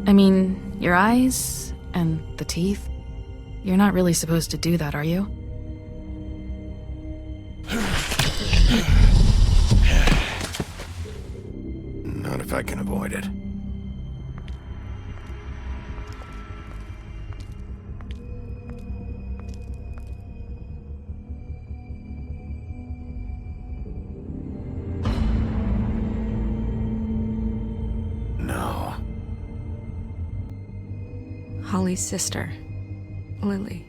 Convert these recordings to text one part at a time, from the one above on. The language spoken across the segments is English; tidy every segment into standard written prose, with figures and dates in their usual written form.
I mean, your eyes and the teeth. You're not really supposed to do that, are you? Not if I can avoid it. No. Holly's sister, Lily.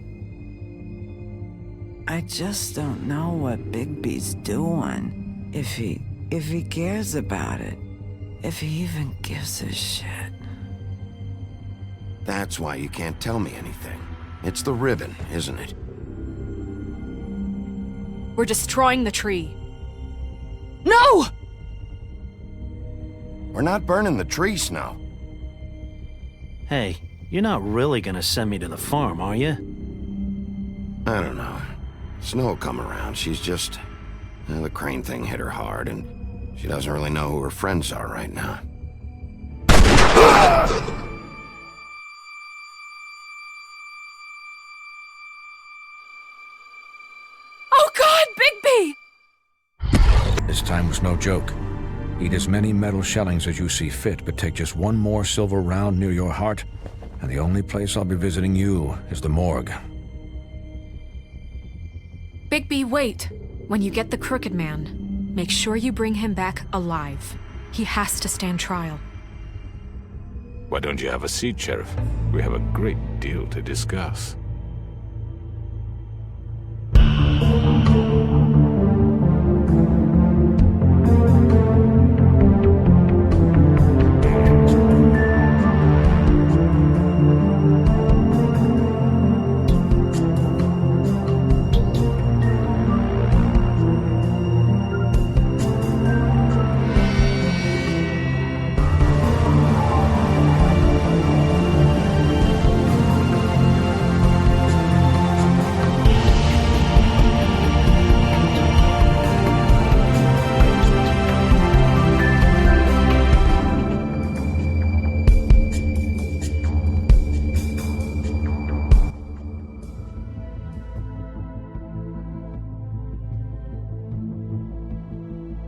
I just don't know what Bigby's doing. If he cares about it. If he even gives a shit. That's why you can't tell me anything. It's the ribbon, isn't it? We're destroying the tree. No! We're not burning the tree, Snow. Hey, you're not really gonna send me to the farm, are you? I don't know. Snow will come around. She's just... the crane thing hit her hard, and she doesn't really know who her friends are right now. Oh God, Bigby! This time was no joke. Eat as many metal shellings as you see fit, but take just one more silver round near your heart, and the only place I'll be visiting you is the morgue. Bigby, wait. When you get the Crooked Man, make sure you bring him back alive. He has to stand trial. Why don't you have a seat, Sheriff? We have a great deal to discuss.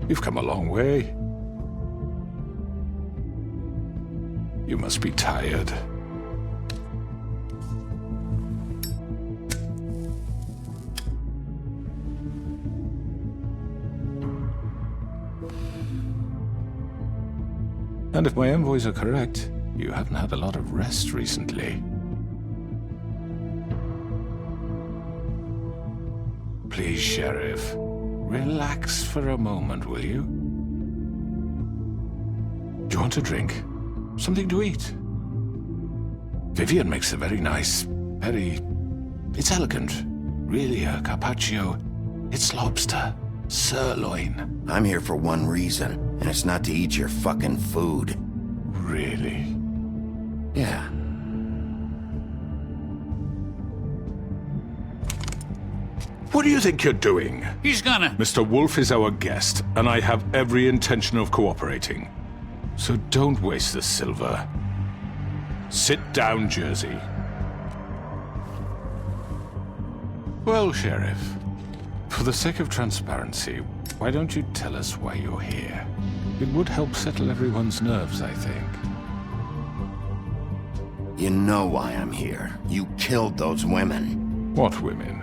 You've come a long way. You must be tired. And if my envoys are correct, you haven't had a lot of rest recently. Please, Sheriff. Relax for a moment, will you? Do you want a drink? Something to eat? Vivian makes a very nice, it's elegant. Really a carpaccio. It's lobster. Sirloin. I'm here for one reason, and it's not to eat your fucking food. Really? Yeah. What do you think you're doing? He's gonna... Mr. Wolf is our guest, and I have every intention of cooperating. So don't waste the silver. Sit down, Jersey. Well, Sheriff, for the sake of transparency, why don't you tell us why you're here? It would help settle everyone's nerves, I think. You know why I'm here. You killed those women. What women?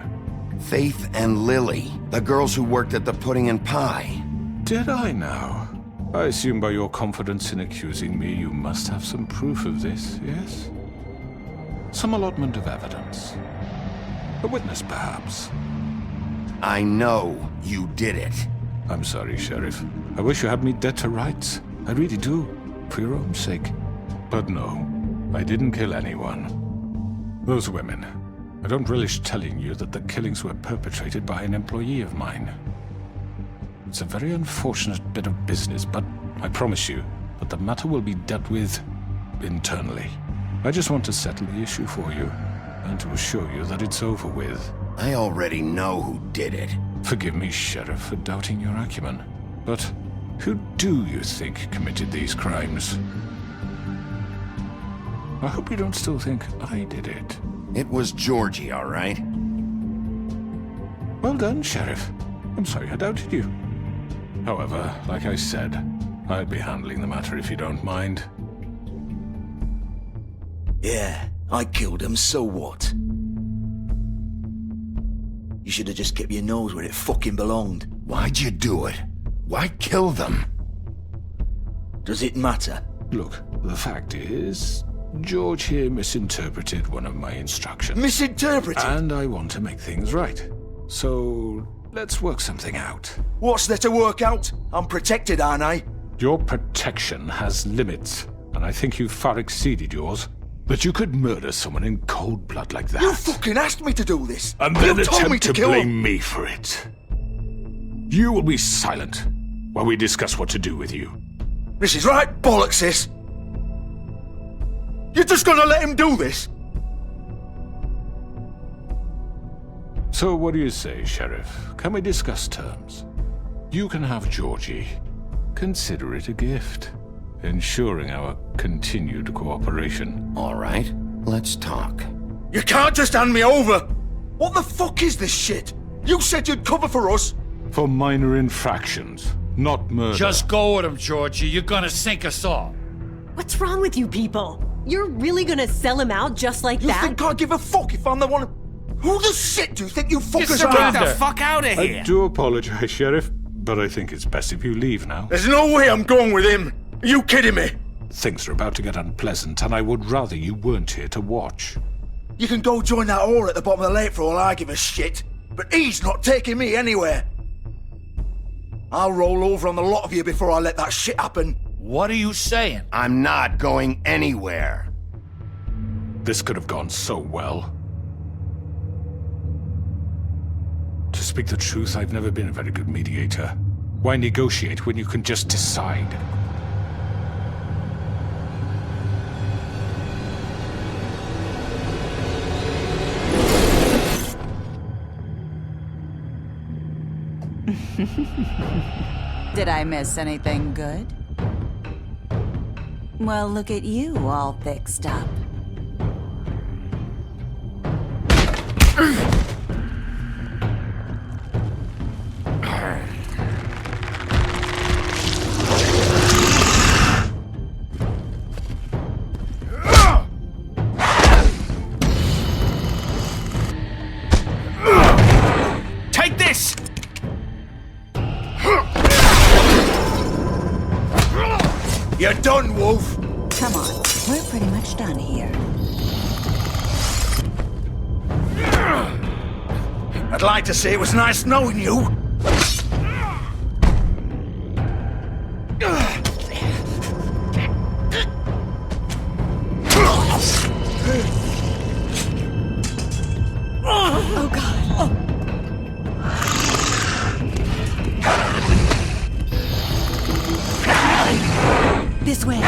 Faith and Lily, the girls who worked at the Pudding and Pie. Did I now? I assume by your confidence in accusing me, you must have some proof of this, yes? Some allotment of evidence. A witness, perhaps. I know you did it. I'm sorry, Sheriff. I wish you had me dead to rights. I really do, for your own sake. But no, I didn't kill anyone. Those women. I don't relish telling you that the killings were perpetrated by an employee of mine. It's a very unfortunate bit of business, but I promise you that the matter will be dealt with internally. I just want to settle the issue for you, and to assure you that it's over with. I already know who did it. Forgive me, Sheriff, for doubting your acumen, but who do you think committed these crimes? I hope you don't still think I did it. It was Georgie, all right? Well done, Sheriff. I'm sorry I doubted you. However, like I said, I'd be handling the matter if you don't mind. Yeah, I killed him, so what? You should have just kept your nose where it fucking belonged. Why'd you do it? Why kill them? Does it matter? Look, the fact is, George here misinterpreted one of my instructions. Misinterpreted? And I want to make things right. So, let's work something out. What's there to work out? I'm protected, aren't I? Your protection has limits, and I think you've far exceeded yours. But you could murder someone in cold blood like that. You fucking asked me to do this! And then you told me attempt to kill blame him. me for it. You will be silent while we discuss what to do with you. This is right bollocks, sis. You're just gonna let him do this? So what do you say, Sheriff? Can we discuss terms? You can have Georgie. Consider it a gift, ensuring our continued cooperation. All right, let's talk. You can't just hand me over! What the fuck is this shit? You said you'd cover for us! For minor infractions, not murder. Just go with him, Georgie. You're gonna sink us all. What's wrong with you people? You're really gonna sell him out just like You that? think I give a fuck if I'm the one? Who the shit do you think you fuckers are? surrender. Get the fuck out of here! I do apologize, Sheriff, but I think it's best if you leave now. There's no way I'm going with him! Are you kidding me? Things are about to get unpleasant, and I would rather you weren't here to watch. You can go join that whore at the bottom of the lake for all I give a shit, but he's not taking me anywhere. I'll roll over on the lot of you before I let that shit happen. What are you saying? I'm not going anywhere. This could have gone so well. To speak the truth, I've never been a very good mediator. Why negotiate when you can just decide? Did I miss anything good? Well, look at you all fixed up. Take this! You're done, Wolf! Come on, we're pretty much done here. I'd like to say it was nice knowing you. Oh god. This way.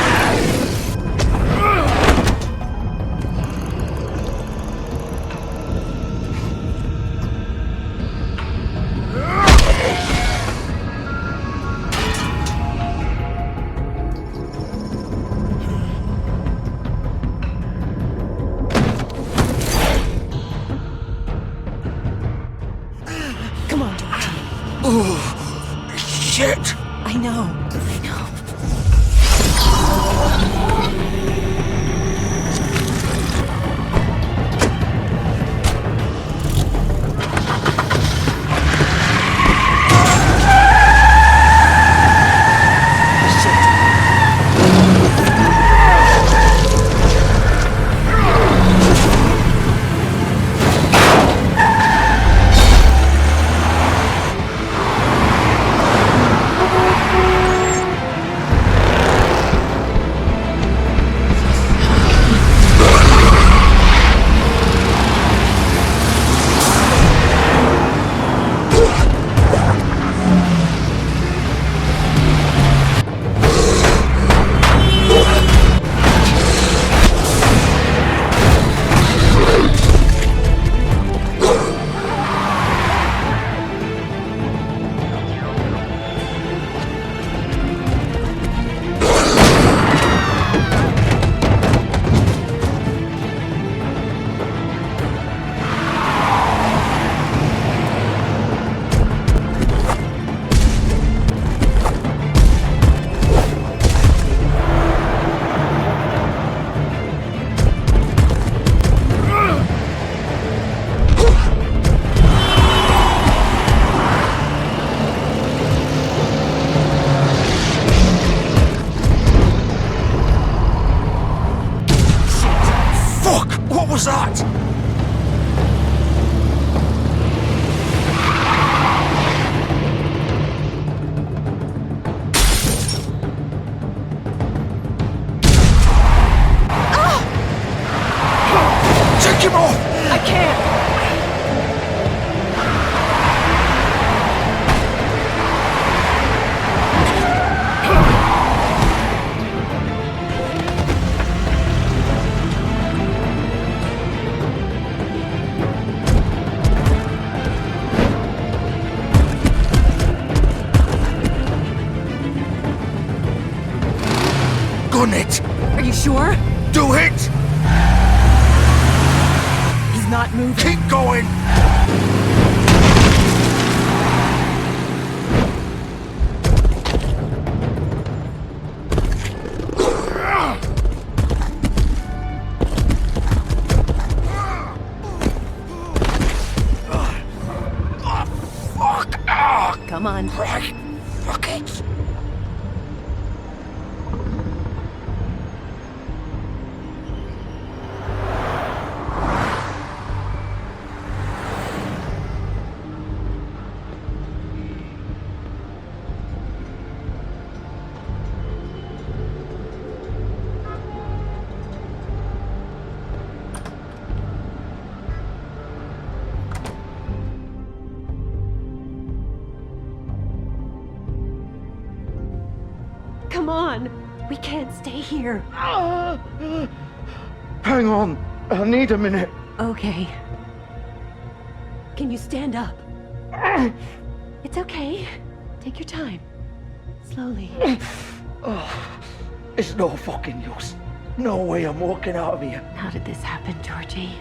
Come on, Georgie. Oh, shit! I know. was that? Take him off! I can't! Gun it! Are you sure? Do it! He's not moving. Keep going! Come on. Right. Fuck it. Come on. We can't stay here. Hang on. I need a minute. Okay. Can you stand up? It's okay. Take your time. Slowly. It's no fucking use. No way I'm walking out of here. How did this happen, Georgie?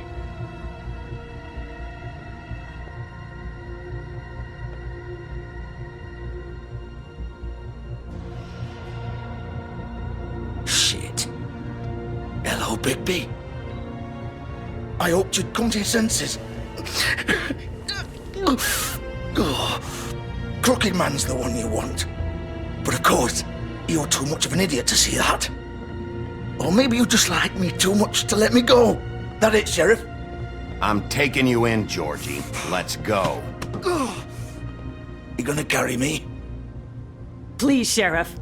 Shit. Hello, Bigby. I hoped you'd come to your senses. Crooked Man's the one you want. But of course, you're too much of an idiot to see that. Or maybe you just like me too much to let me go. That it, Sheriff? I'm taking you in, Georgie. Let's go. You gonna carry me? Please, Sheriff.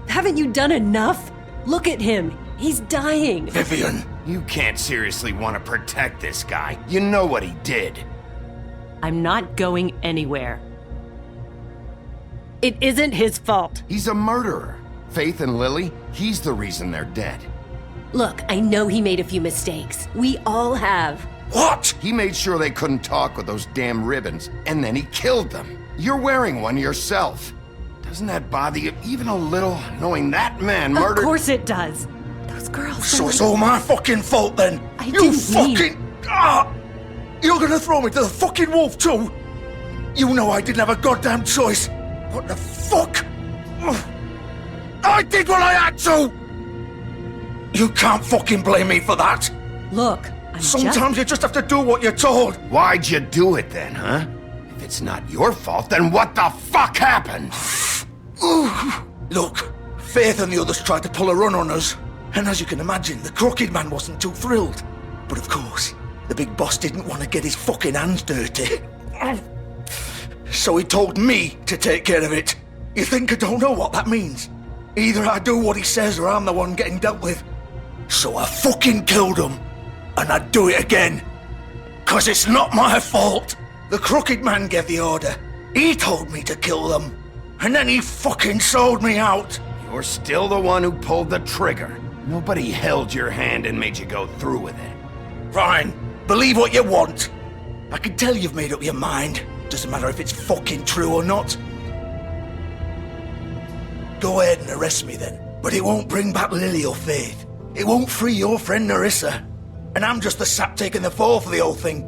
Haven't you done enough? Look at him. He's dying. Vivian. You can't seriously want to protect this guy. You know what he did. I'm not going anywhere. It isn't his fault. He's a murderer. Faith and Lily, he's the reason they're dead. Look, I know he made a few mistakes. We all have. What? He made sure they couldn't talk with those damn ribbons, and then he killed them. You're wearing one yourself. Doesn't that bother you even a little, knowing that man murdered— Of course it does. Those girls— So it's all my fucking fault then? I didn't mean— You're gonna throw me to the fucking wolf too? You know I didn't have a goddamn choice. What the fuck? I did what I had to! You can't fucking blame me for that. Look, Sometimes you just have to do what you're told. Why'd you do it then, huh? If it's not your fault, then what the fuck happened? Look, Faith and the others tried to pull a run on us. And as you can imagine, the Crooked Man wasn't too thrilled. But of course, the big boss didn't want to get his fucking hands dirty. So he told me to take care of it. You think I don't know what that means? Either I do what he says or I'm the one getting dealt with. So I fucking killed him. And I'd do it again. 'Cause it's not my fault. The Crooked Man gave the order. He told me to kill them. And then he fucking sold me out. You're still the one who pulled the trigger. Nobody held your hand and made you go through with it. Fine. Believe what you want. I can tell you've made up your mind. Doesn't matter if it's fucking true or not. Go ahead and arrest me then. But it won't bring back Lily or Faith. It won't free your friend Narissa. And I'm just the sap taking the fall for the whole thing.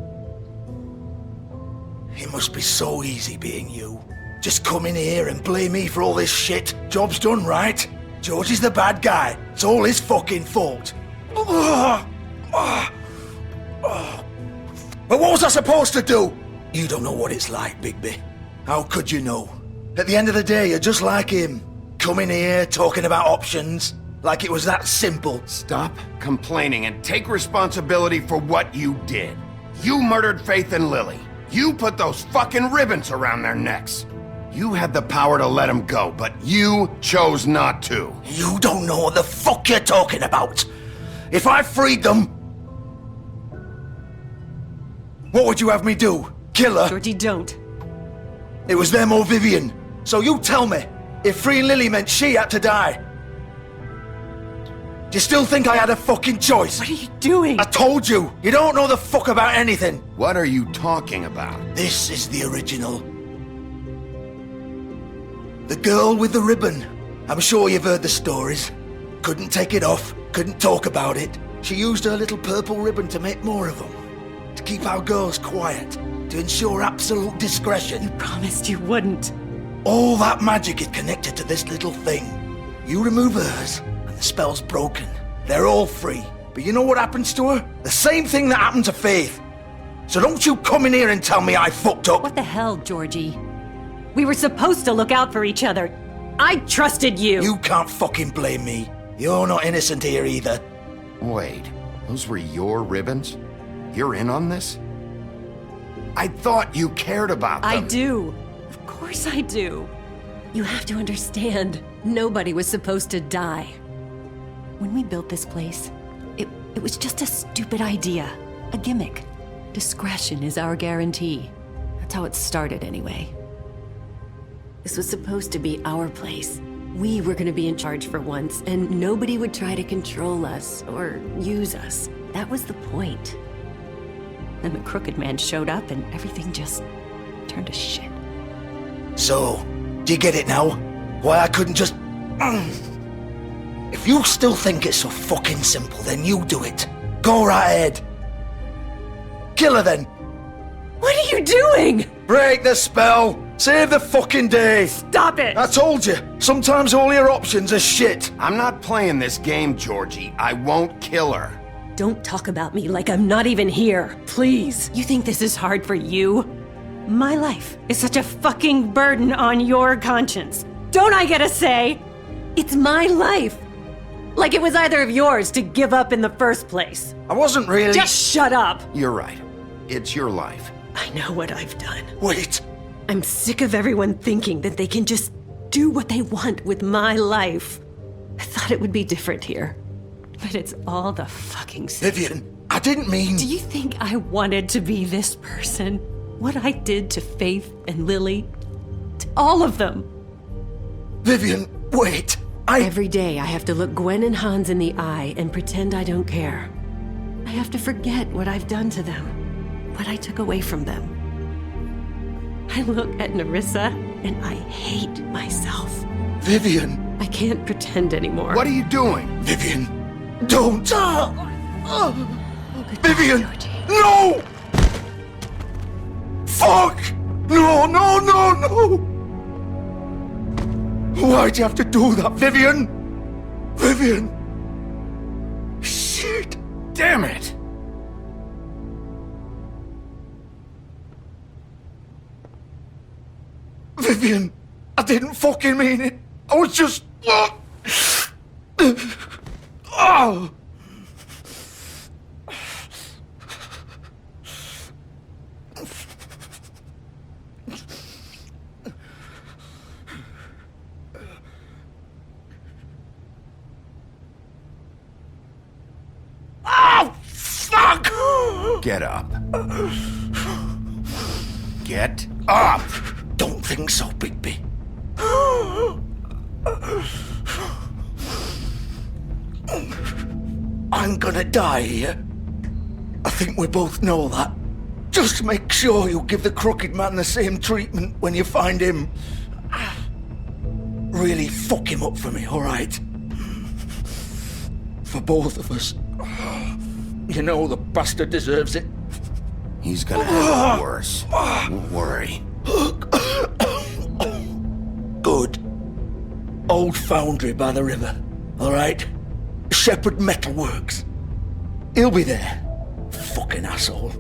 It must be so easy being you. Just come in here and blame me for all this shit. Job's done, right? George is the bad guy. It's all his fucking fault. But what was I supposed to do? You don't know what it's like, Bigby. How could you know? At the end of the day, you're just like him. Coming here, talking about options. Like it was that simple. Stop complaining and take responsibility for what you did. You murdered Faith and Lily. You put those fucking ribbons around their necks. You had the power to let them go, but you chose not to. You don't know what the fuck you're talking about. If I freed them, what would you have me do? Kill her? Georgie, don't. It was them or Vivian. So you tell me, if freeing Lily meant she had to die, do you still think I had a fucking choice? What are you doing? I told you, you don't know the fuck about anything. What are you talking about? This is the original. The girl with the ribbon. I'm sure you've heard the stories. Couldn't take it off, couldn't talk about it. She used her little purple ribbon to make more of them. To keep our girls quiet. To ensure absolute discretion. You promised you wouldn't. All that magic is connected to this little thing. You remove hers, and the spell's broken. They're all free. But you know what happens to her? The same thing that happened to Faith. So don't you come in here and tell me I fucked up. What the hell, Georgie? We were supposed to look out for each other. I trusted you. You can't fucking blame me. You're not innocent here either. Wait, those were your ribbons? You're in on this? I thought you cared about them. I do. Of course I do. You have to understand, nobody was supposed to die. When we built this place, it was just a stupid idea. A gimmick. Discretion is our guarantee. That's how it started anyway. This was supposed to be our place. We were gonna be in charge for once, and nobody would try to control us or use us. That was the point. Then the crooked man showed up and everything just turned to shit. So, do you get it now? Why I couldn't just... If you still think it's so fucking simple, then you do it. Go right ahead. Kill her then. What are you doing? Break the spell. Save the fucking day. Stop it. I told you. Sometimes all your options are shit. I'm not playing this game, Georgie. I won't kill her. Don't talk about me like I'm not even here. Please. You think this is hard for you? My life is such a fucking burden on your conscience. Don't I get a say? It's my life. Like it was either of yours to give up in the first place. I wasn't really... Just shut up. You're right. It's your life. I know what I've done. Wait. I'm sick of everyone thinking that they can just do what they want with my life. I thought it would be different here. But it's all the fucking same. Vivian, I didn't mean... Do you think I wanted to be this person? What I did to Faith and Lily? To all of them? Vivian, wait. Every day I have to look Gwen and Hans in the eye and pretend I don't care. I have to forget what I've done to them. What I took away from them. I look at Nerissa and I hate myself. Vivian. I can't pretend anymore. What are you doing? Vivian, don't. Vivian, Georgie. no! Fuck! No, no, no, no! Why'd you have to do that, Vivian? Vivian! Shit! Damn it! Vivian, I didn't fucking mean it. I was just... Oh! Oh, fuck! Get up. Get up! Don't think so, Bigby. I'm gonna die here. I think we both know that. Just make sure you give the crooked man the same treatment when you find him. Really fuck him up for me, alright? For both of us. You know the bastard deserves it. He's gonna have it worse. Don't worry. Good. Old foundry by the river, alright? Shepherd Metalworks. He'll be there. Fucking asshole.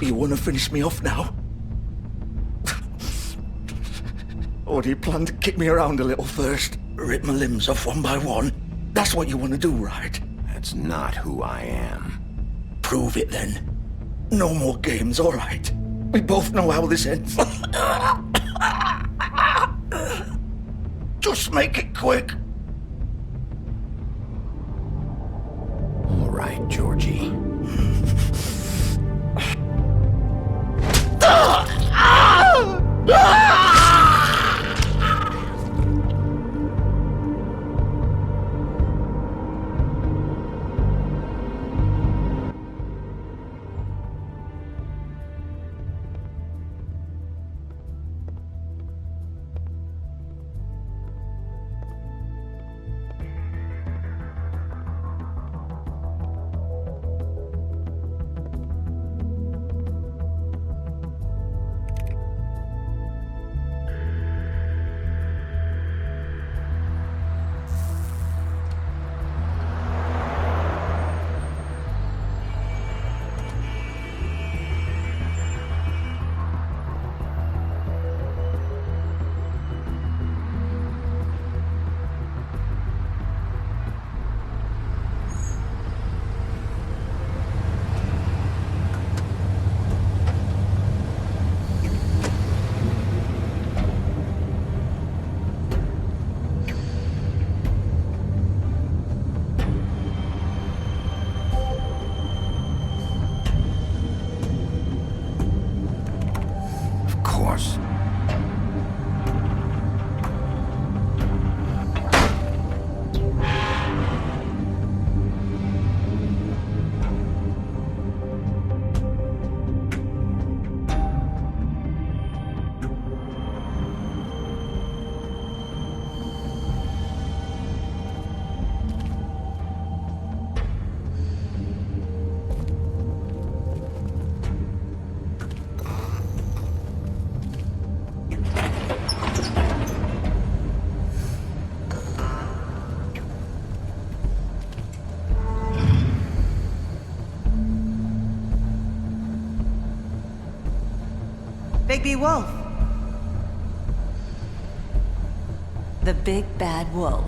You wanna finish me off now? Or do you plan to kick me around a little first? Rip my limbs off one by one? That's what you want to do, right? That's not who I am. Prove it then. No more games, all right? We both know how this ends. Just make it quick. All right, Georgie. Bigby Wolf. The big bad wolf.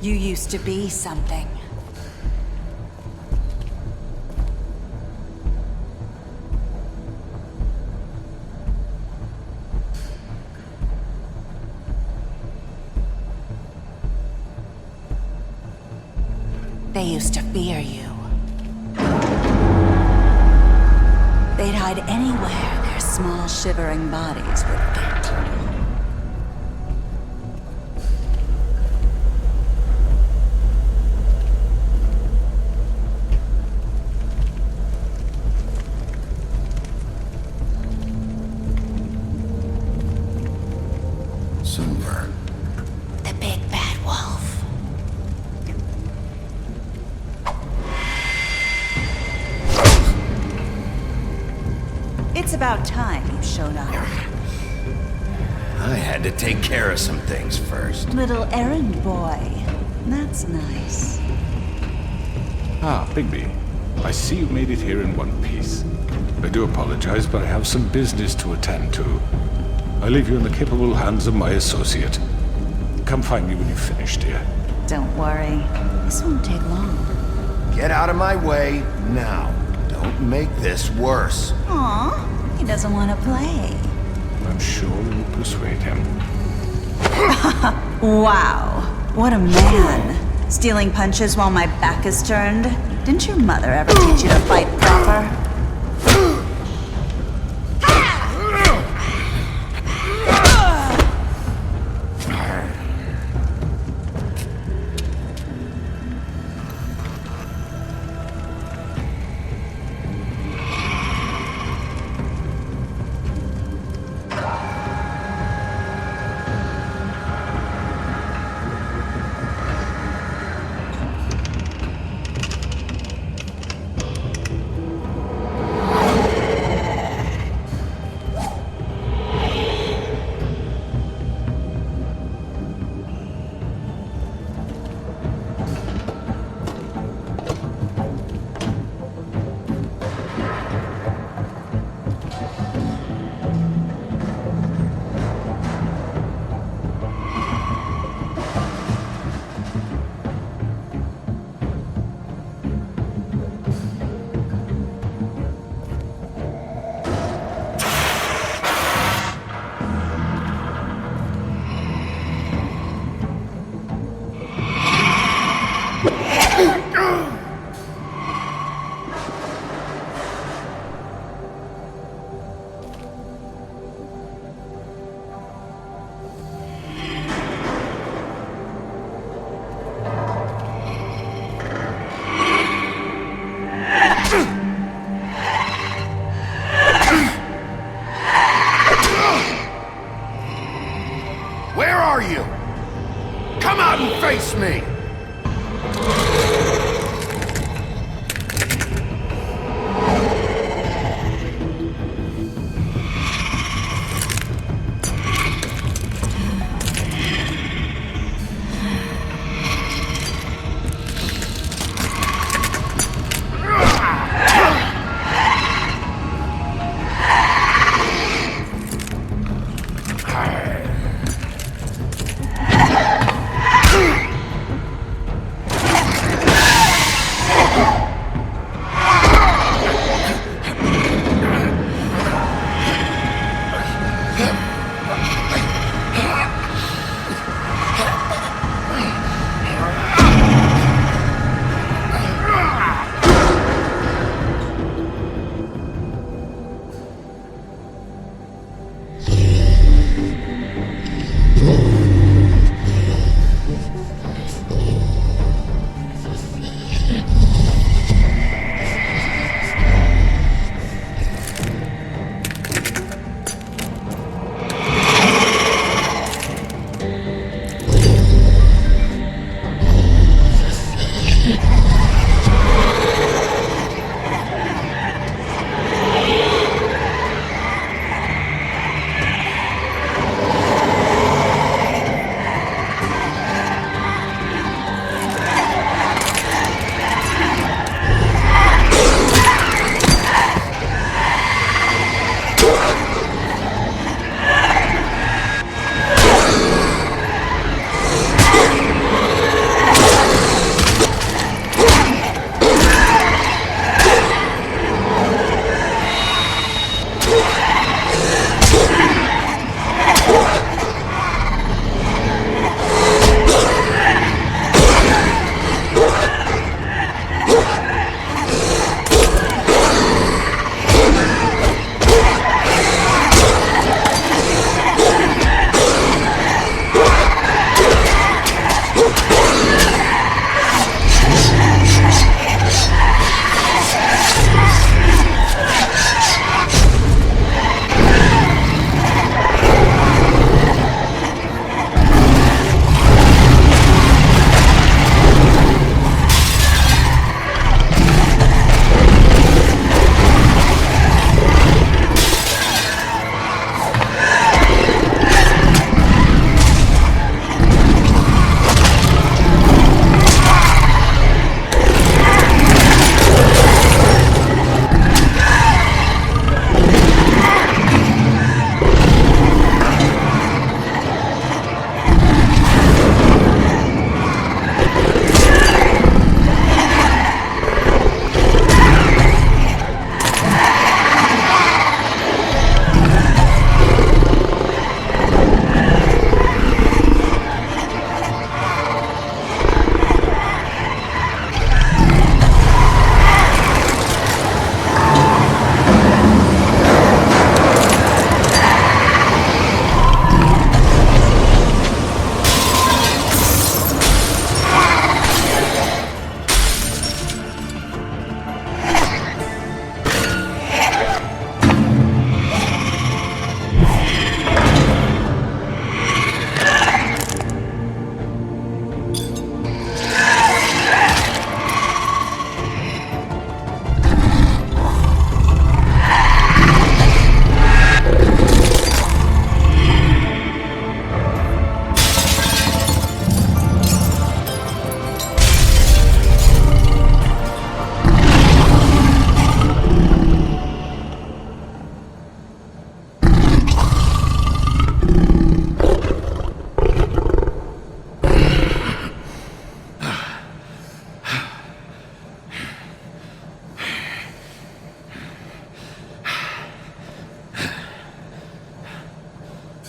You used to be something. They used to fear you. They'd hide anywhere their small, shivering bodies would fit. Silver. The big bad wolf. It's about time you showed up. I had to take care of some things first. Little errand boy. That's nice. Ah, Bigby. I see you made it here in one piece. I do apologize, but I have some business to attend to. I leave you in the capable hands of my associate. Come find me when you've finished, dear. Don't worry. This won't take long. Get out of my way now. Don't make this worse. Aw, he doesn't want to play. I'm sure you'll persuade him. Wow, what a man. Stealing punches while my back is turned? Didn't your mother ever teach you to fight proper?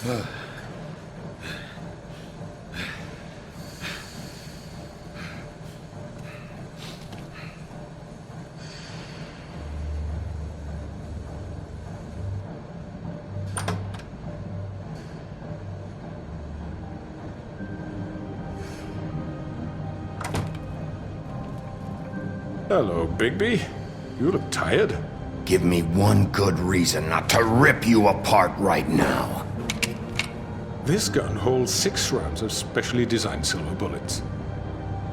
Hello, Bigby. You look tired. Give me one good reason not to rip you apart right now. This gun holds 6 rounds of specially designed silver bullets.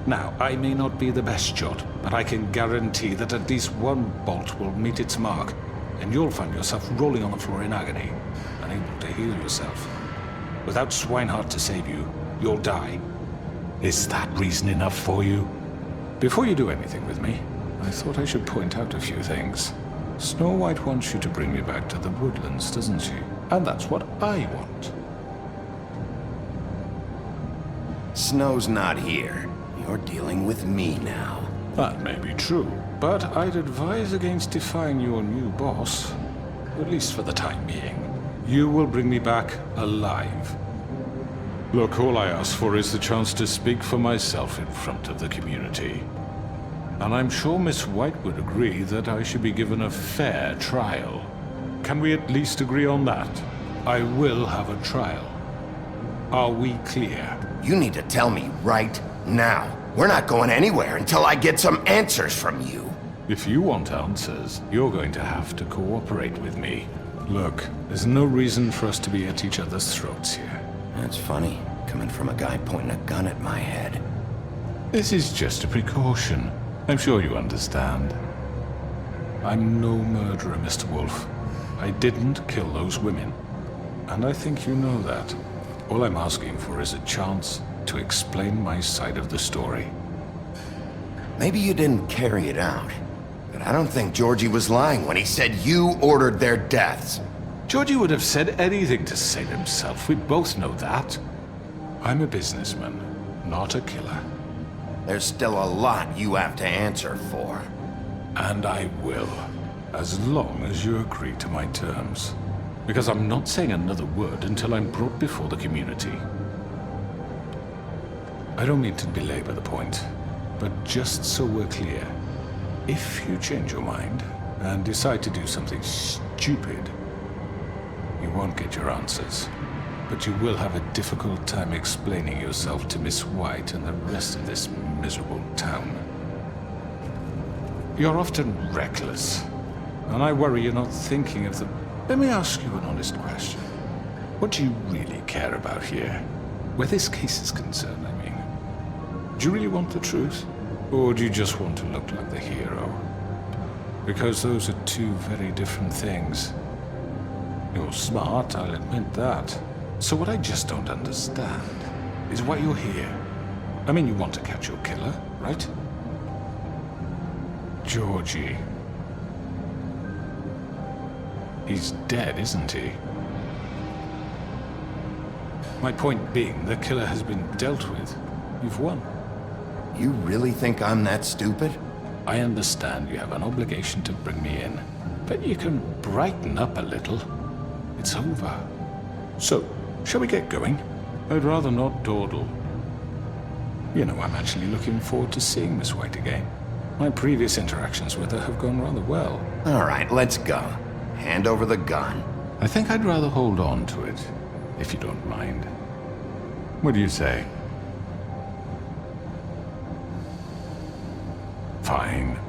Now, I may not be the best shot, but I can guarantee that at least one bolt will meet its mark, and you'll find yourself rolling on the floor in agony, unable to heal yourself. Without Swinehart to save you, you'll die. Is that reason enough for you? Before you do anything with me, I thought I should point out a few things. Snow White wants you to bring me back to the woodlands, doesn't she? And that's what I want. Snow's not here. You're dealing with me now. That may be true, but I'd advise against defying your new boss, at least for the time being. You will bring me back alive. Look, all I ask for is the chance to speak for myself in front of the community. And I'm sure Miss White would agree that I should be given a fair trial. Can we at least agree on that? I will have a trial. Are we clear? You need to tell me right now. We're not going anywhere until I get some answers from you. If you want answers, you're going to have to cooperate with me. Look, there's no reason for us to be at each other's throats here. That's funny, coming from a guy pointing a gun at my head. This is just a precaution. I'm sure you understand. I'm no murderer, Mr. Wolf. I didn't kill those women. And I think you know that. All I'm asking for is a chance to explain my side of the story. Maybe you didn't carry it out, but I don't think Georgie was lying when he said you ordered their deaths. Georgie would have said anything to save himself. We both know that. I'm a businessman, not a killer. There's still a lot you have to answer for. And I will, as long as you agree to my terms. Because I'm not saying another word until I'm brought before the community. I don't mean to belabor the point, but just so we're clear, if you change your mind and decide to do something stupid, you won't get your answers. But you will have a difficult time explaining yourself to Miss White and the rest of this miserable town. You're often reckless, and I worry you're not thinking of the... Let me ask you an honest question. What do you really care about here? Where this case is concerned, I mean. Do you really want the truth? Or do you just want to look like the hero? Because those are two very different things. You're smart, I'll admit that. So what I just don't understand is why you're here. I mean, you want to catch your killer, right? Georgie. He's dead, isn't he? My point being, the killer has been dealt with. You've won. You really think I'm that stupid? I understand you have an obligation to bring me in, but you can brighten up a little. It's over. So, shall we get going? I'd rather not dawdle. You know, I'm actually looking forward to seeing Miss White again. My previous interactions with her have gone rather well. All right, let's go. Hand over the gun. I think I'd rather hold on to it, if you don't mind. What do you say? Fine.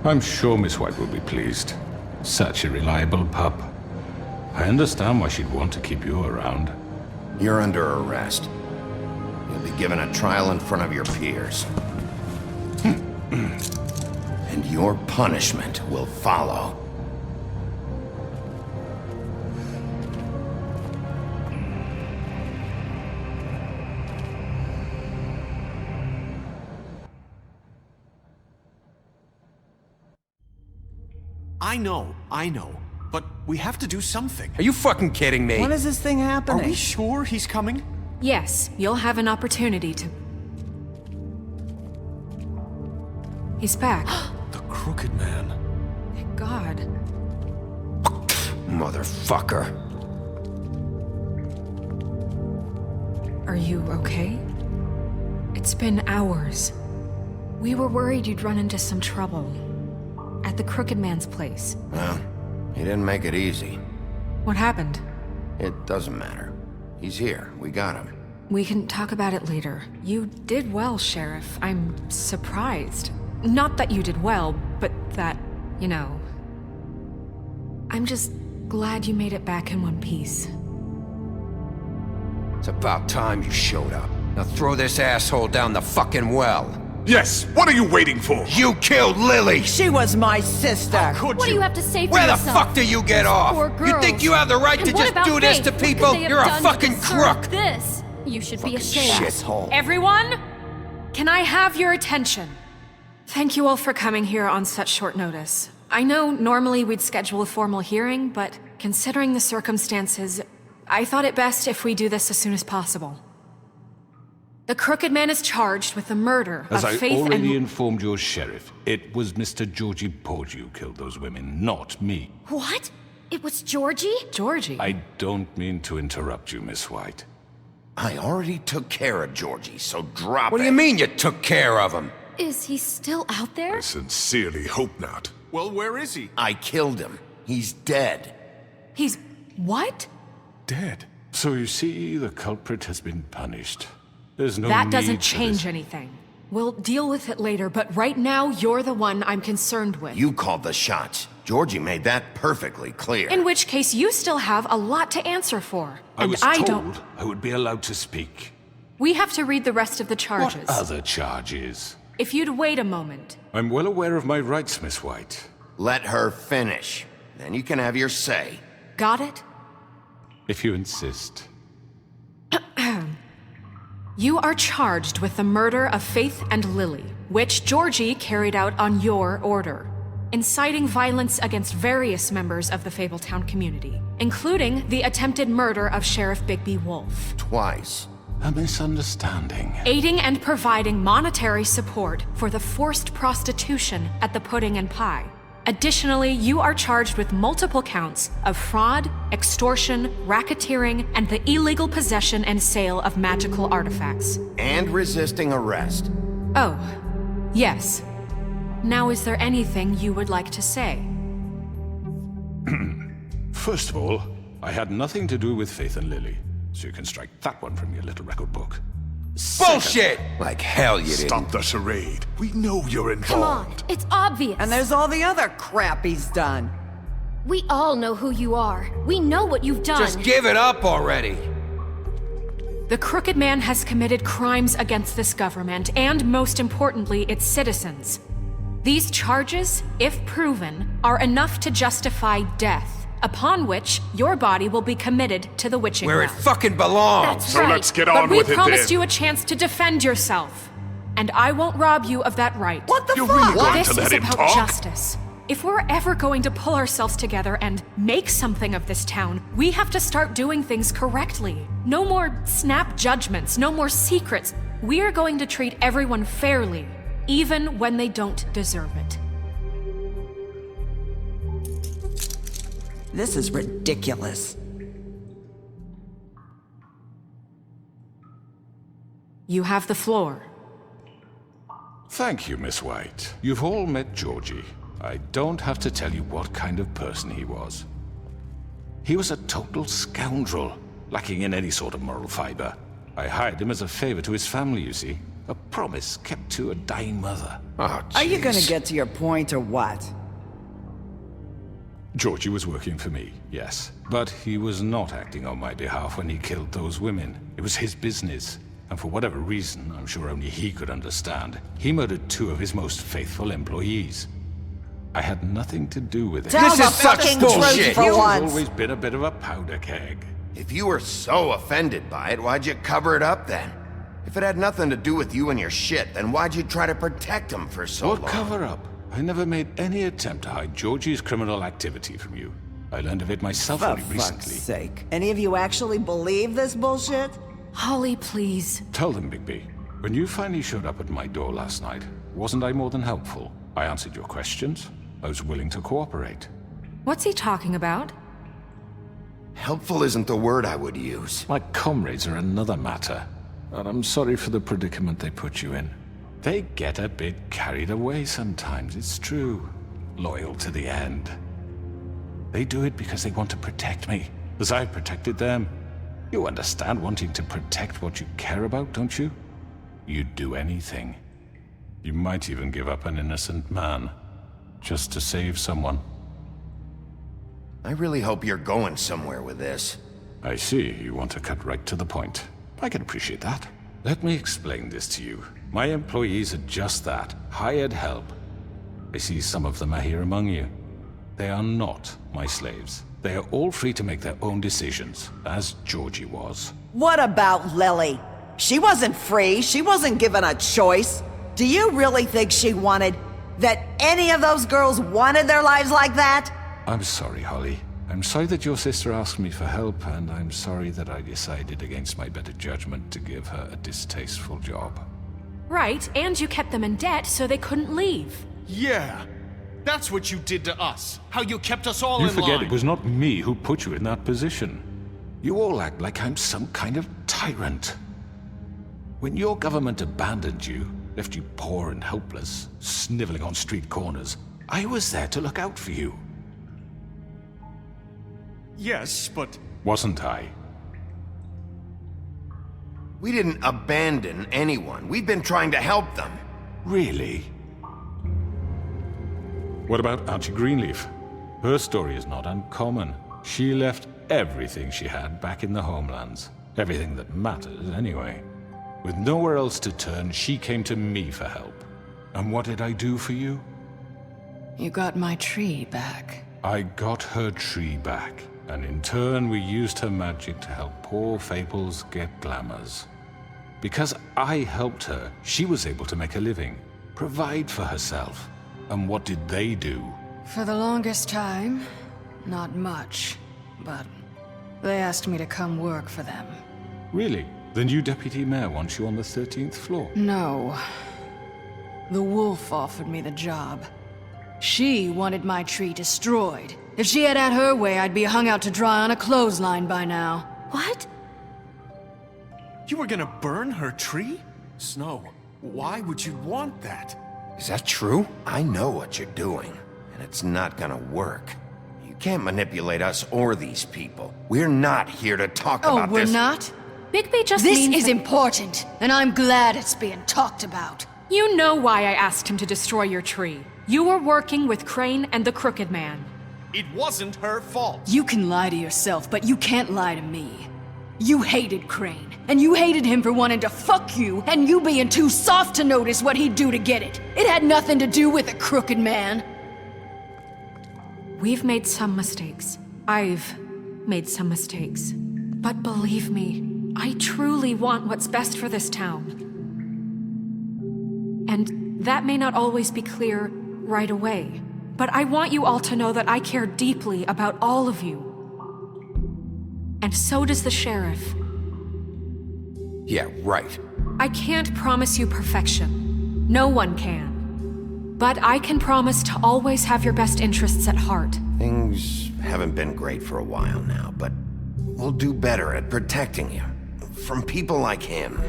I'm sure Miss White will be pleased. Such a reliable pup. I understand why she'd want to keep you around. You're under arrest. You'll be given a trial in front of your peers. And your punishment will follow. I know. But we have to do something. Are you fucking kidding me? When is this thing happening? Are we sure he's coming? Yes, you'll have an opportunity to... He's back. The Crooked Man. Thank God. motherfucker. Are you okay? It's been hours. We were worried you'd run into some trouble. At the Crooked Man's place. Well, he didn't make it easy. What happened? It doesn't matter. He's here. We got him. We can talk about it later. You did well, Sheriff. I'm surprised. Not that you did well, but that, you know... I'm just glad you made it back in one piece. It's about time you showed up. Now throw this asshole down the fucking well. Yes, what are you waiting for? You killed Lily! She was my sister. What do you have to say for Where yourself? the fuck do you get off? You think you have the right to just do this to people? You're a fucking crook! This? You should be ashamed. Shithole. Everyone, can I have your attention? Thank you all for coming here on such short notice. I know normally we'd schedule a formal hearing, but considering the circumstances, I thought it best if we do this as soon as possible. The Crooked Man is charged with the murder of Faith and... As I already informed your sheriff, it was Mr. Georgie Porgy who killed those women, not me. What? It was Georgie? Georgie? I don't mean to interrupt you, Miss White. I already took care of Georgie, so drop it. What do you mean you took care of him? Is he still out there? I sincerely hope not. Well, where is he? I killed him. He's dead. He's... what? Dead. So you see, the culprit has been punished. There's no That need doesn't for change this. anything. We'll deal with it later, but right now, you're the one I'm concerned with. You called the shots. Georgie made that perfectly clear. In which case, you still have a lot to answer for. I was I told don't... I would be allowed to speak. We have to read the rest of the charges. What other charges? If you'd wait a moment. I'm well aware of my rights, Miss White. Let her finish. Then you can have your say. Got it? If you insist. You are charged with the murder of Faith and Lily, which Georgie carried out on your order, inciting violence against various members of the Fabletown community, including the attempted murder of Sheriff Bigby Wolf. Twice. A misunderstanding. Aiding and providing monetary support for the forced prostitution at the Pudding and Pie. Additionally, you are charged with multiple counts of fraud, extortion, racketeering, and the illegal possession and sale of magical artifacts. And resisting arrest. Oh, yes. Now, is there anything you would like to say? First of all, I had nothing to do with Faith and Lily, so you can strike that one from your little record book. Bullshit! Like hell you didn't. Stop the charade. We know you're involved. Come on, it's obvious. And there's all the other crap he's done. We all know who you are. We know what you've done. Just give it up already. The Crooked Man has committed crimes against this government and, most importantly, its citizens. These charges, if proven, are enough to justify death, upon which your body will be committed to the witching Where it well. fucking belongs. That's So right. let's get on with it But we promised then. you a chance to defend yourself, and I won't rob you of that right. What the You're fuck? really going This to let is him about talk? justice. If we're ever going to pull ourselves together and make something of this town, we have to start doing things correctly. No more snap judgments, no more secrets. We are going to treat everyone fairly, even when they don't deserve it. This is ridiculous. You have the floor. Thank you, Miss White. You've all met Georgie. I don't have to tell you what kind of person he was. He was a total scoundrel, lacking in any sort of moral fiber. I hired him as a favor to his family, you see. A promise kept to a dying mother. Oh, Are you gonna jeez. get to your point or what? Georgie was working for me, yes. But he was not acting on my behalf when he killed those women. It was his business. And for whatever reason, I'm sure only he could understand, he murdered 2 of his most faithful employees. I had nothing to do with it. Tell This the is such fucking bullshit. truth for He's once. always been a bit of a powder keg. If you were so offended by it, why'd you cover it up then? If it had nothing to do with you and your shit, then why'd you try to protect him for so What long? cover up? I never made any attempt to hide Georgie's criminal activity from you. I learned of it myself For only fuck's recently. sake. Any of you actually believe this bullshit? Holly, please. Tell them, Bigby. When you finally showed up at my door last night, wasn't I more than helpful? I answered your questions. I was willing to cooperate. What's he talking about? Helpful isn't the word I would use. My comrades are another matter, and I'm sorry for the predicament they put you in. They get a bit carried away sometimes, it's true. Loyal to the end. They do it because they want to protect me, as I protected them. You understand wanting to protect what you care about, don't you? You'd do anything. You might even give up an innocent man, just to save someone. I really hope you're going somewhere with this. I see, you want to cut right to the point. I can appreciate that. Let me explain this to you. My employees are just that, hired help. I see some of them are here among you. They are not my slaves. They are all free to make their own decisions, as Georgie was. What about Lily? She wasn't free. She wasn't given a choice. Do you really think she wanted... that any of those girls wanted their lives like that? I'm sorry, Holly. I'm sorry that your sister asked me for help, and I'm sorry that I decided against my better judgment to give her a distasteful job. Right, and you kept them in debt so they couldn't leave. Yeah. That's what you did to us. How you kept us all in line. You forget it was not me who put you in that position. You all act like I'm some kind of tyrant. When your government abandoned you, left you poor and helpless, sniveling on street corners, I was there to look out for you. Yes, but... Wasn't I? We didn't abandon anyone. We've been trying to help them. Really? What about Auntie Greenleaf? Her story is not uncommon. She left everything she had back in the homelands. Everything that matters, anyway. With nowhere else to turn, she came to me for help. And what did I do for you? You got my tree back. I got her tree back. And in turn, we used her magic to help poor Fables get glamours. Because I helped her, she was able to make a living, provide for herself. And what did they do? For the longest time, not much. But they asked me to come work for them. Really? The new deputy mayor wants you on the 13th floor? No. The wolf offered me the job. She wanted my tree destroyed. If she had her way, I'd be hung out to dry on a clothesline by now. What? You were gonna burn her tree? Snow, why would you want that? Is that true? I know what you're doing, and it's not gonna work. You can't manipulate us or these people. We're not here to talk about this. Oh, we're not? Bigby just This means is important, and I'm glad it's being talked about. You know why I asked him to destroy your tree. You were working with Crane and the Crooked Man. It wasn't her fault. You can lie to yourself, but you can't lie to me. You hated Crane, and you hated him for wanting to fuck you, and you being too soft to notice what he'd do to get it. It had nothing to do with the Crooked Man. We've made some mistakes. I've made some mistakes. But believe me, I truly want what's best for this town. And that may not always be clear right away. But I want you all to know that I care deeply about all of you. And so does the sheriff. Yeah, right. I can't promise you perfection. No one can. But I can promise to always have your best interests at heart. Things haven't been great for a while now, but we'll do better at protecting you. From people like him.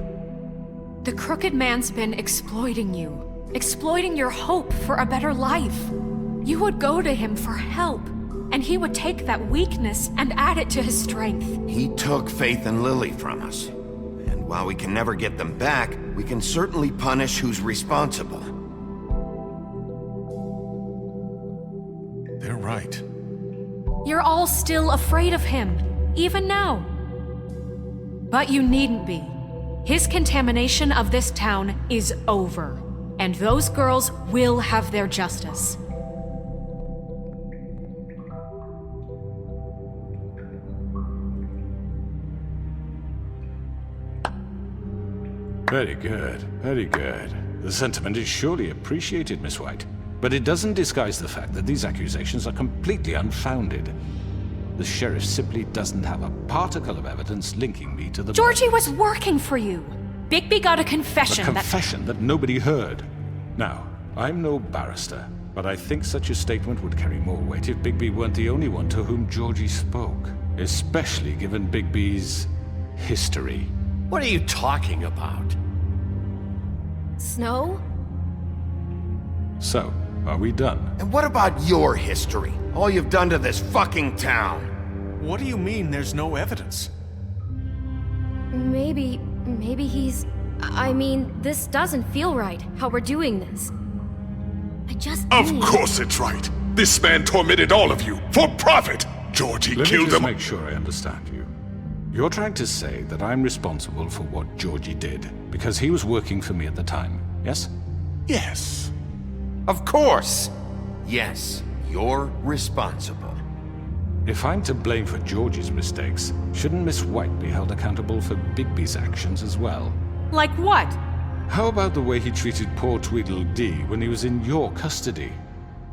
The Crooked Man's been exploiting you. Exploiting your hope for a better life. You would go to him for help, and he would take that weakness and add it to his strength. He took Faith and Lily from us. And while we can never get them back, we can certainly punish who's responsible. They're right. You're all still afraid of him, even now. But you needn't be. His contamination of this town is over, and those girls will have their justice. Very good, very good. The sentiment is surely appreciated, Miss White. But it doesn't disguise the fact that these accusations are completely unfounded. The sheriff simply doesn't have a particle of evidence linking me to the... Georgie was working for you. Bigby got a confession A confession that nobody heard. Now, I'm no barrister, but I think such a statement would carry more weight if Bigby weren't the only one to whom Georgie spoke. especially given Bigby's history. What are you talking about? Snow? So, are we done? And what about your history? All you've done to this fucking town? What do you mean there's no evidence? Maybe he's... I mean, this doesn't feel right, how we're doing this. I just Of need... course it's right. This man tormented all of you, for profit! Georgie Let me killed just them. make sure I understand you. You're trying to say that I'm responsible for what Georgie did, because he was working for me at the time, yes? Yes. Of course! Yes, you're responsible. If I'm to blame for Georgie's mistakes, shouldn't Miss White be held accountable for Bigby's actions as well? Like what? How about the way he treated poor Tweedledee when he was in your custody?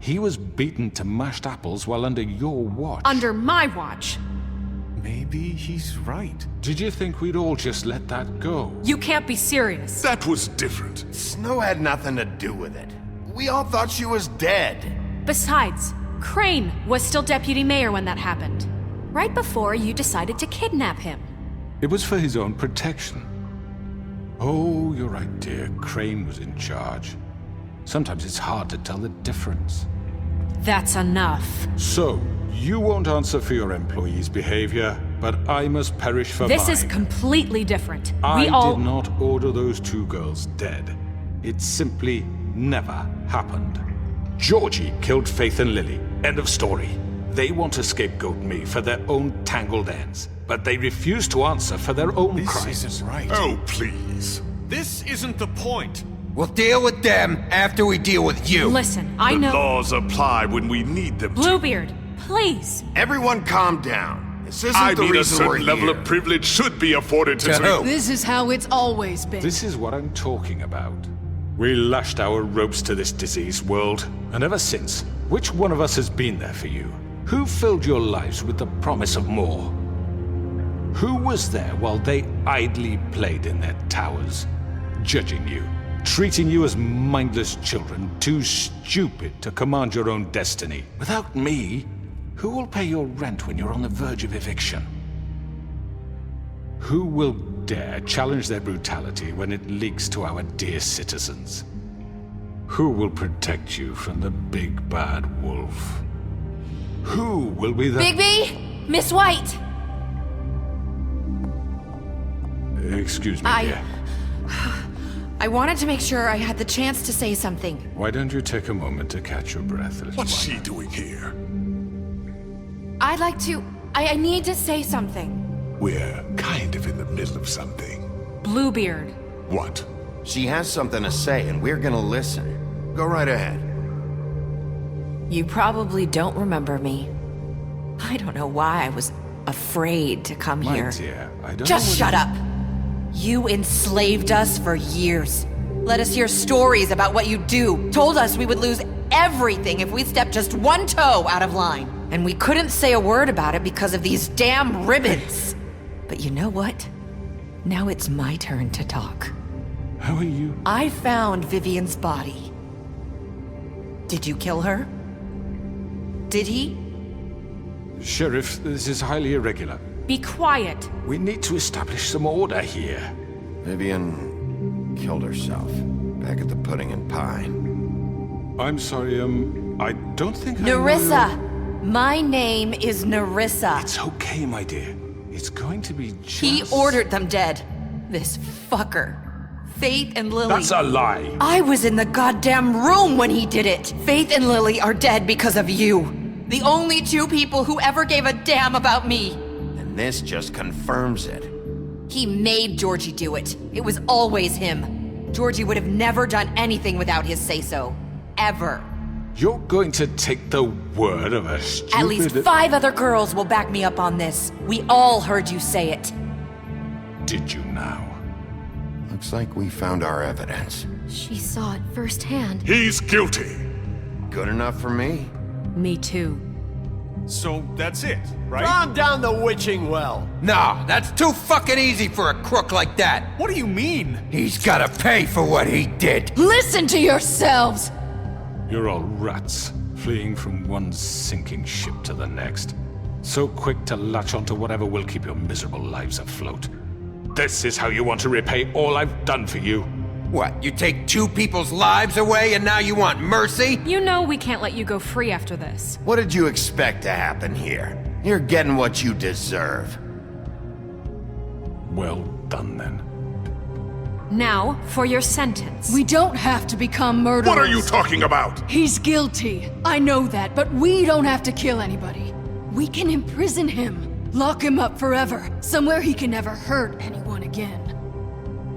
He was beaten to mashed apples while under your watch. Under my watch. Maybe he's right. Did you think we'd all just let that go? You can't be serious. That was different. Snow had nothing to do with it. We all thought she was dead. Besides, Crane was still deputy mayor when that happened. Right before you decided to kidnap him. It was for his own protection. Oh, you're right, dear. Crane was in charge. Sometimes it's hard to tell the difference. That's enough. So, you won't answer for your employees' behavior, but I must perish for This mine. is completely different. I We all... did not order those two girls dead. It simply never happened. Georgie killed Faith and Lily. End of story. They want to scapegoat me for their own tangled ends, but they refuse to answer for their own crimes. This isn't right. Oh, please. This isn't the point. We'll deal with them after we deal with you. Listen, I The know... laws apply when we need them to. Bluebeard, please. Everyone calm down. This isn't I the mean, a reason we're certain level here. of privilege should be afforded to... To who? This is how it's always been. This is what I'm talking about. We lashed our ropes to this diseased world, and ever since, which one of us has been there for you? Who filled your lives with the promise of more? Who was there while they idly played in their towers, judging you, treating you as mindless children, too stupid to command your own destiny? Without me, who will pay your rent when you're on the verge of eviction? Who will dare challenge their brutality when it leaks to our dear citizens? Who will protect you from the big bad wolf? Who will be the... Bigby! Miss White! Excuse me, dear. I wanted to make sure I had the chance to say something. Why don't you take a moment to catch your breath, little What's one? she doing here? I'd like to... I need to say something. We're kind of in the middle of something. Bluebeard. What? She has something to say, and we're gonna listen. Go right ahead. You probably don't remember me. I don't know why I was afraid to come My here. dear, I don't Just know what shut up! You enslaved us for years. Let us hear stories about what you do. Told us we would lose everything if we stepped just one toe out of line. And we couldn't say a word about it because of these damn ribbons. But you know what? Now it's my turn to talk. How are you? I found Vivian's body. Did you kill her? Did he? Sheriff, this is highly irregular. Be quiet. We need to establish some order here. Vivian killed herself back at the Pudding and Pie. I'm sorry, I don't think I know Nerissa! your- My name is Nerissa. It's okay, my dear. It's going to be just... He ordered them dead. This fucker. Faith and Lily. That's a lie. I was in the goddamn room when he did it. Faith and Lily are dead because of you. The only two people who ever gave a damn about me. And this just confirms it. He made Georgie do it. It was always him. Georgie would have never done anything without his say-so. Ever. You're going to take the word of a stupid... At least 5 other girls will back me up on this. We all heard you say it. Did you now? Looks like we found our evidence. She saw it firsthand. He's guilty. Good enough for me. Me too. So that's it, right? Calm down the witching well. No, that's too fucking easy for a crook like that. What do you mean? He's gotta pay for what he did. Listen to yourselves! You're all rats, fleeing from one sinking ship to the next. So quick to latch onto whatever will keep your miserable lives afloat. This is how you want to repay all I've done for you? What, you take two people's lives away and now you want mercy? You know we can't let you go free after this. What did you expect to happen here? You're getting what you deserve. Well done, then. Now, for your sentence. We don't have to become murderers. What are you talking about? He's guilty. I know that, but we don't have to kill anybody. We can imprison him. Lock him up forever. Somewhere he can never hurt anyone again.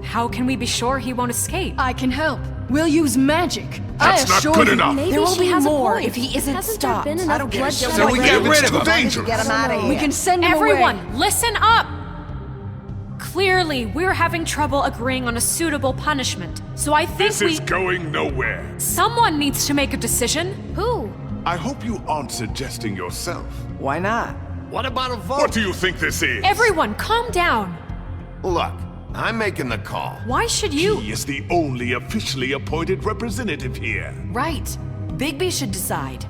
How can we be sure he won't escape? I can help. We'll use magic. That's not good enough. There will be more if he isn't Hasn't stopped. there been enough blood So we get rid of him. Dangerous. Get him out of here. We can send him Everyone, away. listen up! Clearly, we're having trouble agreeing on a suitable punishment. So I think This is going nowhere. Someone needs to make a decision. Who? I hope you aren't suggesting yourself. Why not? What about a vote? What do you think this is? Everyone, calm down. Look, I'm making the call. Why should you? He is the only officially appointed representative here. Right. Bigby should decide.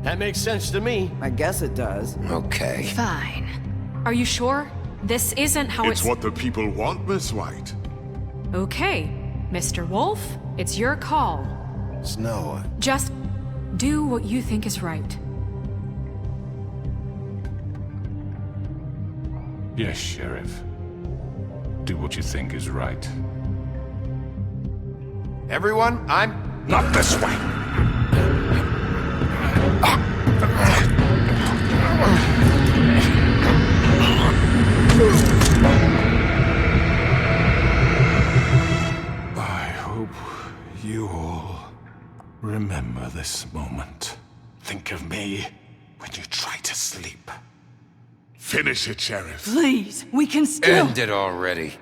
That makes sense to me. I guess it does. Okay. Fine. Are you sure? This isn't how It's what the people want, Miss White. Okay, Mr. Wolf, it's your call. Snow. Just do what you think is right. Yes, Sheriff. Do what you think is right. Everyone, I'm... Not this way. I hope you all remember this moment. Think of me when you try to sleep. Finish it, Sheriff. Please, we can still... End it already.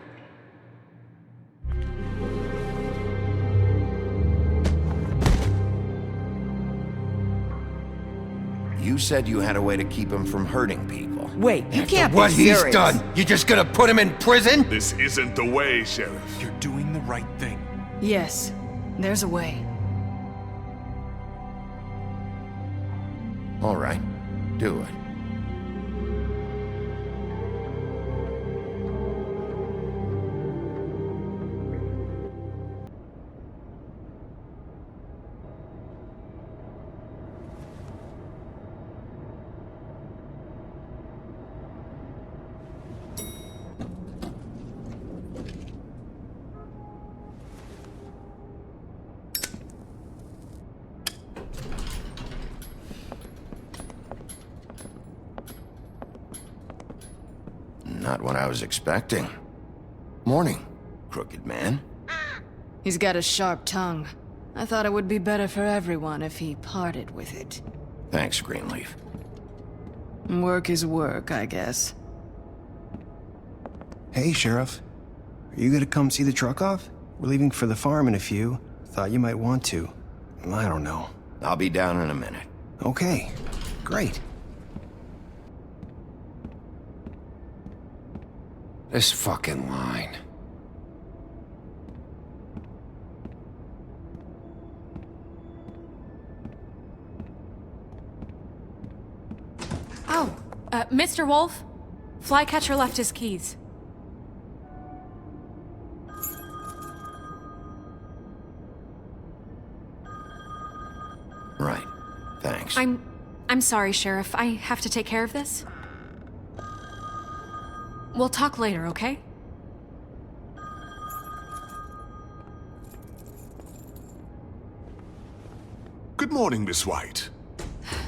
You said you had a way to keep him from hurting people. Wait, you can't What be he's serious. done, you just gonna put him in prison? This isn't the way, Sheriff. You're doing the right thing. Yes, there's a way. All right, do it. Not what I was expecting. Morning, crooked man. He's got a sharp tongue. I thought it would be better for everyone if he parted with it. Thanks, Greenleaf. Work is work, I guess. Hey, Sheriff. Are you gonna come see the truck off? We're leaving for the farm in a few. Thought you might want to. I don't know. I'll be down in a minute. Okay, great. This fucking line. Oh, Mr. Wolf, Flycatcher left his keys. Right. Thanks. I'm sorry, Sheriff. I have to take care of this. We'll talk later, okay? Good morning, Miss White.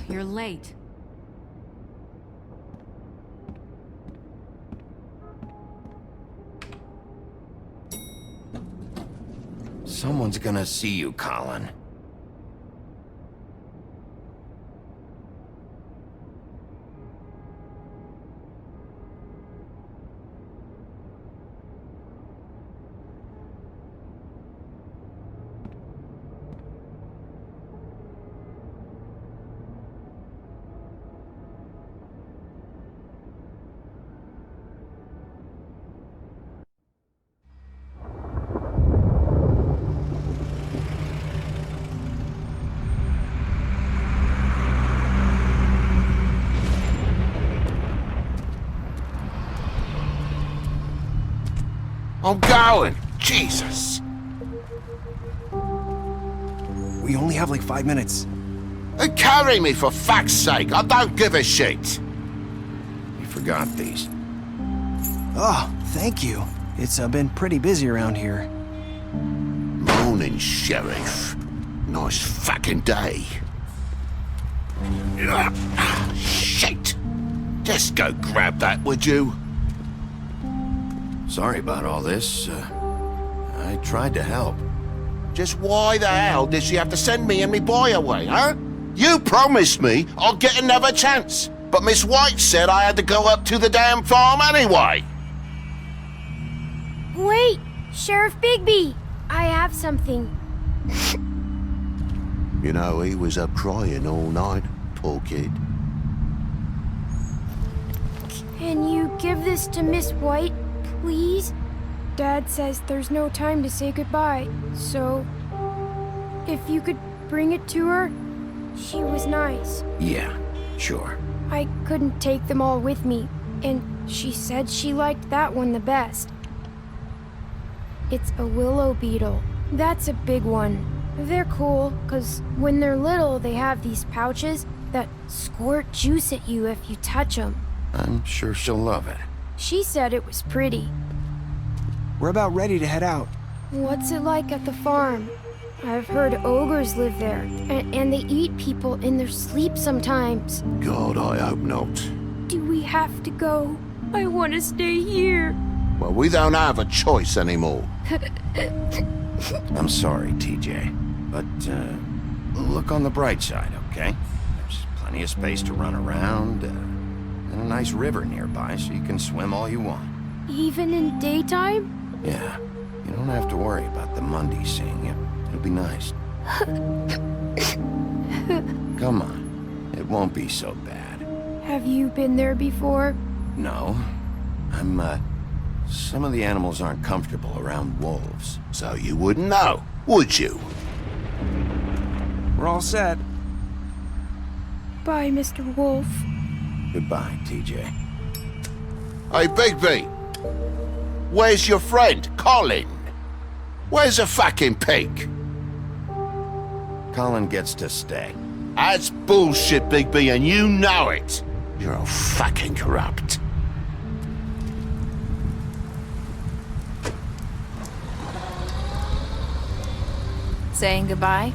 You're late. Someone's gonna see you, Colin. I'm going. Jesus. We only have like 5 minutes. Carry me for fuck's sake. I don't give a shit. You forgot these. Oh, thank you. It's been pretty busy around here. Morning, Sheriff. Nice fucking day. Shit. Just go grab that, would you? Sorry about all this. I tried to help. Just why the hell did she have to send me and me boy away, huh? You promised me I'll get another chance, but Miss White said I had to go up to the damn farm anyway. Wait, Sheriff Bigby, I have something. You know, he was up crying all night, poor kid. Can you give this to Miss White, please? Dad says there's no time to say goodbye, so if you could bring it to her, she was nice. Yeah, sure. I couldn't take them all with me, and she said she liked that one the best. It's a willow beetle. That's a big one. They're cool, 'cause when they're little, they have these pouches that squirt juice at you if you touch them. I'm sure she'll love it. She said it was pretty. We're about ready to head out. What's it like at the farm? I've heard ogres live there, and they eat people in their sleep sometimes. God, I hope not. Do we have to go? I want to stay here. Well, we don't have a choice anymore. I'm sorry, TJ, but look on the bright side, okay? There's plenty of space to run around, and a nice river nearby so you can swim all you want. Even in daytime? Yeah, you don't have to worry about the Mundies seeing you. It'll be nice. Come on, it won't be so bad. Have you been there before? No, some of the animals aren't comfortable around wolves. So you wouldn't know, would you? We're all set. Bye, Mr. Wolf. Goodbye, TJ. Hey, Bigby. Where's your friend, Colin? Where's the fucking pig? Colin gets to stay. That's bullshit, Bigby, and you know it. You're all fucking corrupt. Saying goodbye?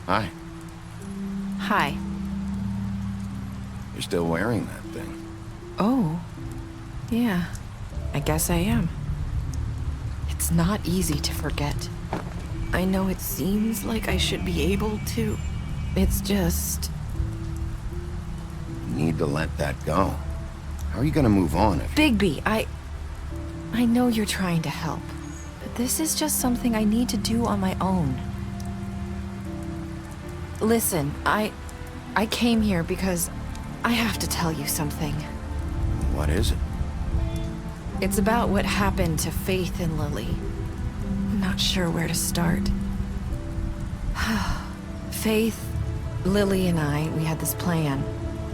Hi. Hi. You're still wearing that thing. Oh. Yeah. I guess I am. It's not easy to forget. I know it seems like I should be able to. It's just... You need to let that go. How are you gonna move on if... Bigby, I know you're trying to help, but this is just something I need to do on my own. Listen, I came here because I have to tell you something. What is it? It's about what happened to Faith and Lily. I'm not sure where to start. Faith, Lily, and I, we had this plan.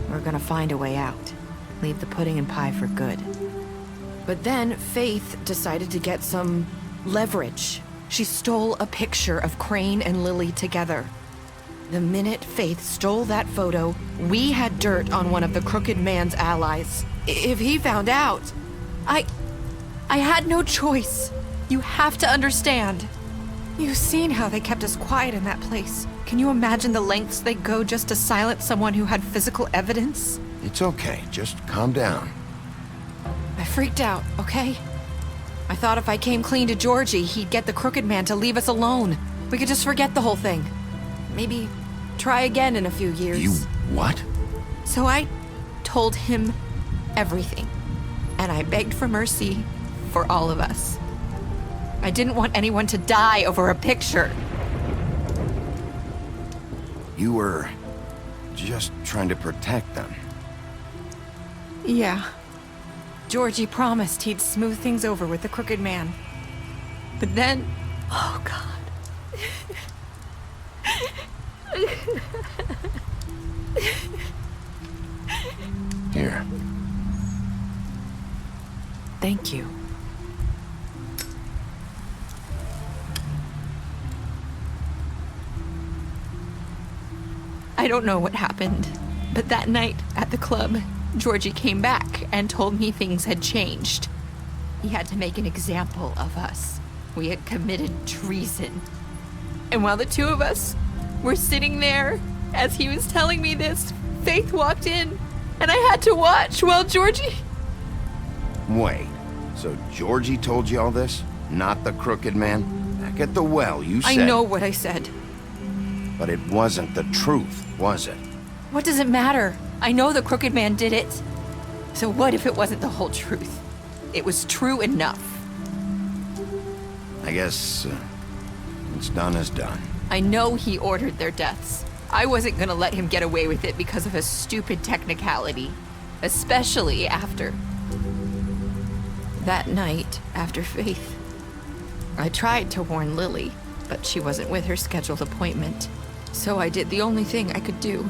We're gonna find a way out. Leave the pudding and pie for good. But then Faith decided to get some leverage. She stole a picture of Crane and Lily together. The minute Faith stole that photo, we had dirt on one of the Crooked Man's allies. If he found out, I had no choice. You have to understand. You've seen how they kept us quiet in that place. Can you imagine the lengths they go just to silence someone who had physical evidence? It's okay, just calm down. I freaked out, okay? I thought if I came clean to Georgie, he'd get the Crooked Man to leave us alone. We could just forget the whole thing. Maybe try again in a few years. You what? So I told him everything. And I begged for mercy for all of us. I didn't want anyone to die over a picture. You were just trying to protect them. Yeah. Georgie promised he'd smooth things over with the Crooked Man. But then... Oh, God. Here. Thank you. I don't know what happened, but that night at the club, Georgie came back and told me things had changed. He had to make an example of us. We had committed treason. And while the two of us were sitting there, as he was telling me this, Faith walked in, and I had to watch while Georgie... Wait, so Georgie told you all this? Not the crooked man? Back at the well, you said... I know what I said. But it wasn't the truth, was it? What does it matter? I know the crooked man did it. So what if it wasn't the whole truth? It was true enough. I guess what's done is done. I know he ordered their deaths. I wasn't gonna let him get away with it because of a stupid technicality. Especially after... that night, after Faith. I tried to warn Lily, but she wasn't with her scheduled appointment. So I did the only thing I could do.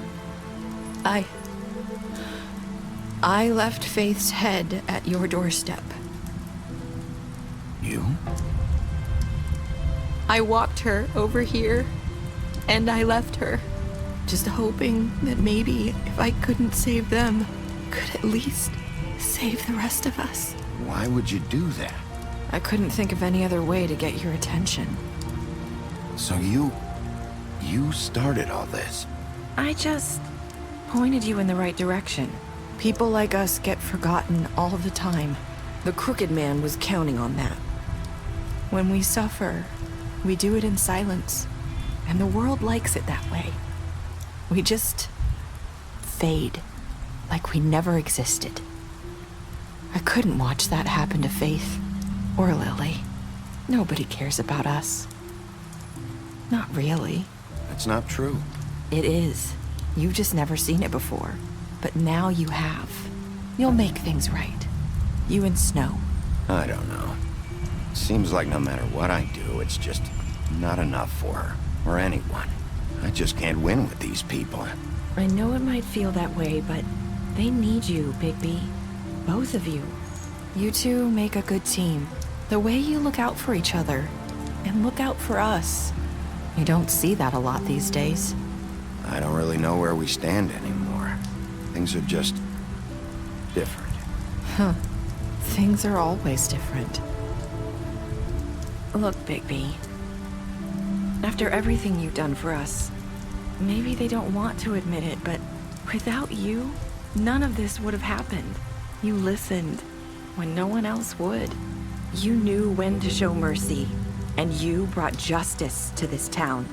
I left Faith's head at your doorstep. You? I walked her over here, and I left her, just hoping that maybe if I couldn't save them, could at least save the rest of us. Why would you do that? I couldn't think of any other way to get your attention. So you started all this? I just pointed you in the right direction. People like us get forgotten all the time. The crooked man was counting on that. When we suffer, we do it in silence, and the world likes it that way. We just fade, like we never existed. I couldn't watch that happen to Faith, or Lily. Nobody cares about us. Not really. That's not true. It is. You've just never seen it before. But now you have. You'll make things right. You and Snow. I don't know. Seems like no matter what I do, it's just not enough for her, or anyone. I just can't win with these people. I know it might feel that way, but they need you, Bigby. Both of you. You two make a good team. The way you look out for each other, and look out for us. You don't see that a lot these days. I don't really know where we stand anymore. Things are just different. Huh. Things are always different. Look, Bigby. After everything you've done for us, maybe they don't want to admit it, but without you, none of this would have happened. You listened when no one else would. You knew when to show mercy, and you brought justice to this town.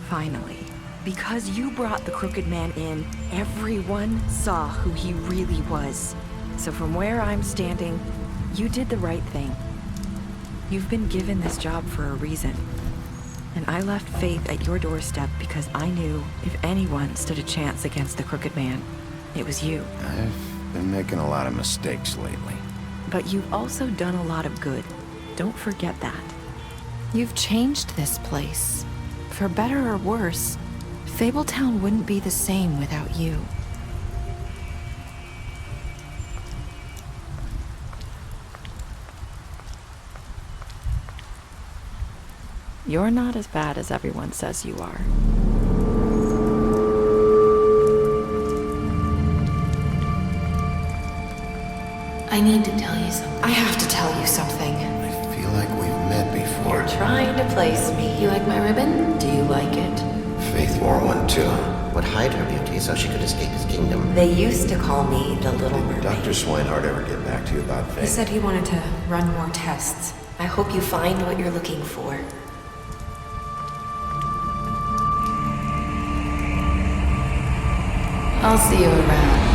Finally. Because you brought the crooked man in, everyone saw who he really was. So from where I'm standing, you did the right thing. You've been given this job for a reason. And I left Faith at your doorstep because I knew if anyone stood a chance against the crooked man, it was you. I've been making a lot of mistakes lately. But you've also done a lot of good. Don't forget that. You've changed this place. For better or worse, Fabletown wouldn't be the same without you. You're not as bad as everyone says you are. I need to tell you something. I have to tell you something. I feel like we've met before. You're trying to place me. You like my ribbon? Do you like it? Faith wore one too. Would hide her beauty so she could escape his kingdom. They used to call me the Little Mermaid. Did Dr. Swinehart ever get back to you about Faith? He said he wanted to run more tests. I hope you find what you're looking for. I'll see you around.